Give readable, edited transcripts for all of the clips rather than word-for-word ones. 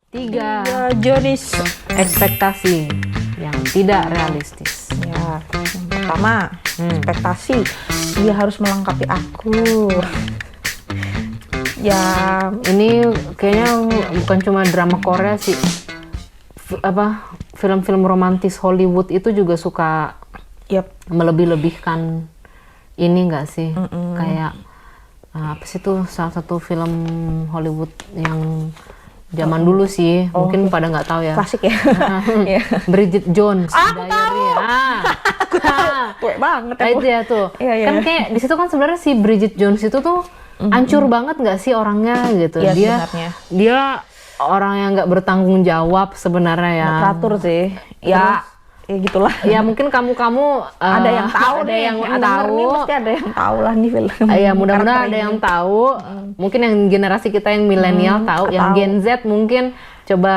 Tiga Jenis ekspektasi yang tidak realistis. ya, yang pertama ekspektasi dia harus melengkapi aku. Ya, Ini kayaknya bukan cuma drama Korea sih. Film-film romantis Hollywood itu juga suka yep. melebih-lebihkan ini nggak sih? Kayak apa sih tuh salah satu film Hollywood yang zaman dulu sih, mungkin pada nggak tahu ya. Klasik ya. Iya. Bridget Jones, Aku Diary. Aku tahu. Tua banget Nah, aku. itu ya tuh. Iya, iya. Kan kayak di situ kan sebenarnya si Bridget Jones itu tuh hancur banget nggak sih orangnya gitu. Iya, dia sebenarnya. dia orang yang nggak bertanggung jawab sebenarnya ya. Nggak teratur sih. Ya, ya gitulah. Ya mungkin kamu Ada yang tahu ada nih, yang denger tahu. nih pasti ada yang tahu lah nih film. Ya mudah-mudahan Karakter ada ini. yang tahu. Mungkin yang generasi kita yang milenial tahu, yang tahu. Gen Z mungkin coba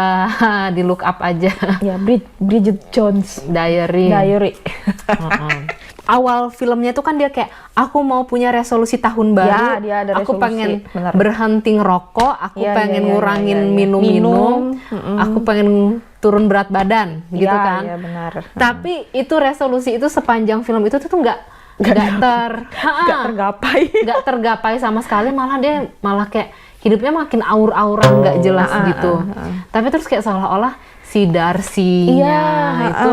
di look up aja. Ya, Bridget Jones Diary. Diary. Heeh. Awal filmnya tuh kan dia kayak aku mau punya resolusi tahun baru. Ya, dia ada aku resolusi, pengen benar. berhenti ngerokok, aku Ya, pengen ya, ya, ngurangin ya, ya. minum-minum, aku pengen turun berat badan gitu Ya, kan. ya, benar. Tapi itu resolusi itu sepanjang film itu tuh nggak tergapai. nggak tergapai sama sekali, malah dia malah kayak hidupnya makin aur-auran nggak jelas gitu. Tapi terus kayak seolah-olah si Darcy-nya itu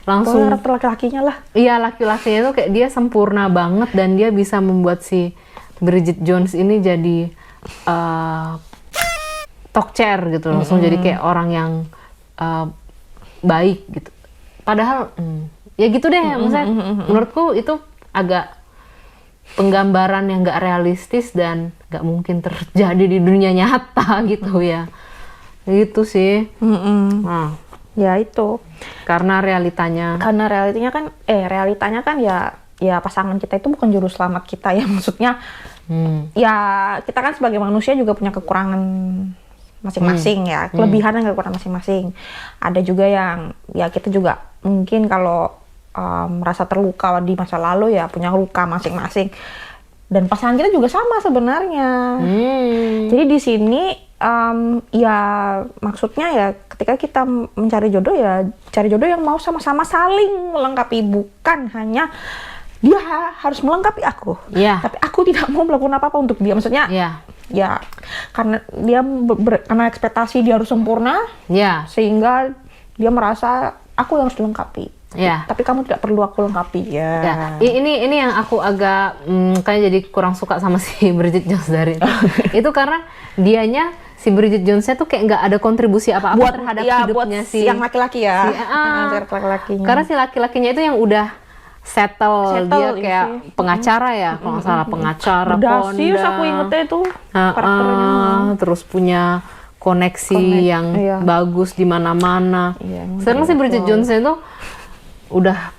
langsung Karakter laki-lakinya lah. iya, laki-lakinya itu kayak dia sempurna banget dan dia bisa membuat si Bridget Jones ini jadi talk chair gitu, langsung jadi kayak orang yang baik gitu. Padahal ya gitu deh, maksudnya menurutku itu agak penggambaran yang nggak realistis dan nggak mungkin terjadi di dunia nyata gitu ya. Gitu sih. Nah, Ya itu. karena realitanya Realitanya kan ya pasangan kita itu bukan juru selamat kita ya, maksudnya ya kita kan sebagai manusia juga punya kekurangan masing-masing ya, kelebihan dan kekurangan masing-masing. Ada juga yang ya kita juga mungkin kalau merasa terluka di masa lalu ya punya luka masing-masing, dan pasangan kita juga sama sebenarnya. Jadi di sini ya maksudnya ya ketika kita mencari jodoh ya cari jodoh yang mau sama-sama saling melengkapi, bukan hanya dia harus melengkapi aku, tapi aku tidak mau melakukan apa-apa untuk dia. Maksudnya ya karena dia karena ekspektasi dia harus sempurna, sehingga dia merasa aku yang harus dilengkapi. Tapi kamu tidak perlu aku lengkapi ya. Ini yang aku agak kayak jadi kurang suka sama si Bridget Jones dari itu. Itu karena dianya si Bridget Jones-nya tuh kayak nggak ada kontribusi apa-apa terhadap hidupnya si yang laki-laki ya. Laki-lakinya. Karena si laki-lakinya itu yang udah settle dia kayak pengacara ya, kalau nggak salah pengacara, Dasius aku ingetnya itu karakternya. Terus punya koneksi yang bagus di mana-mana. Sekarang si Bridget Jones itu udah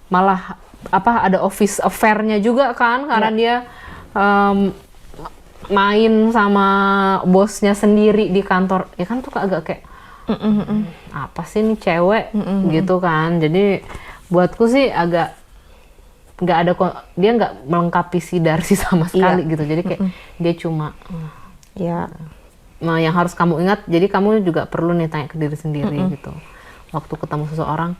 malah ada office affair-nya juga kan, karena dia main sama bosnya sendiri di kantor. Ya kan tuh agak kayak apa sih ini cewek gitu kan. Jadi buatku sih agak nggak ada, dia nggak melengkapi si Darcy sama sekali gitu. Jadi kayak dia cuma nah, yang harus kamu ingat, jadi kamu juga perlu nih tanya ke diri sendiri gitu waktu ketemu seseorang,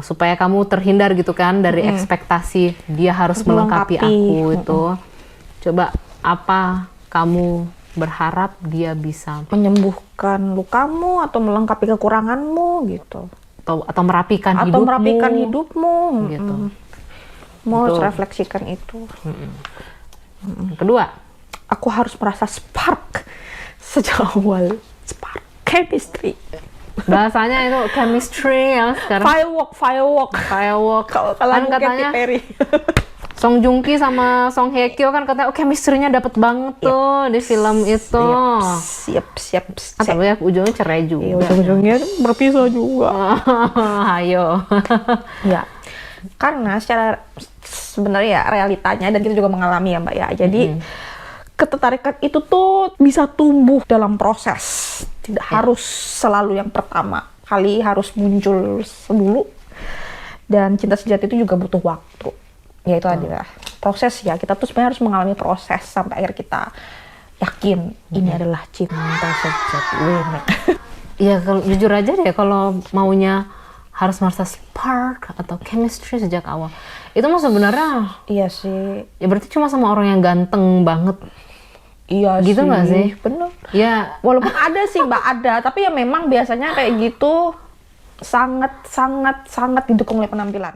supaya kamu terhindar gitu kan dari ekspektasi dia harus melengkapi aku itu. Coba apa kamu berharap dia bisa menyembuhkan lukamu atau melengkapi kekuranganmu gitu, atau merapikan hidupmu gitu. Mau refleksikan itu. Kedua, aku harus merasa spark sejak awal. Spark, chemistry. Bahasanya itu chemistry ya sekarang. Firework. Kalau Kan katanya Perry. Song Joong Ki sama Song Hye Kyo kan katanya chemistry-nya dapet banget tuh di film itu. Siap. Atau ya ujungnya cerai juga. Ujung-ujungnya berpisah juga. Ayo. Ya, karena sebenarnya ya realitanya, dan kita juga mengalami ya Mbak ya. Jadi ketertarikan itu tuh bisa tumbuh dalam proses. Tidak harus selalu yang pertama kali harus muncul dulu. Dan cinta sejati itu juga butuh waktu. Ya itu adalah proses ya. Kita tuh sebenarnya harus mengalami proses sampai akhir kita yakin ini adalah cinta sejati. Ya kalau jujur aja deh, kalau maunya harus merasa spark atau chemistry sejak awal, itu mah sebenarnya Iya sih. ya berarti cuma sama orang yang ganteng banget. Iya Gitu nggak sih? Bener. Ya Walaupun ada sih Mbak, ada, tapi ya memang biasanya kayak gitu sangat didukung oleh penampilan.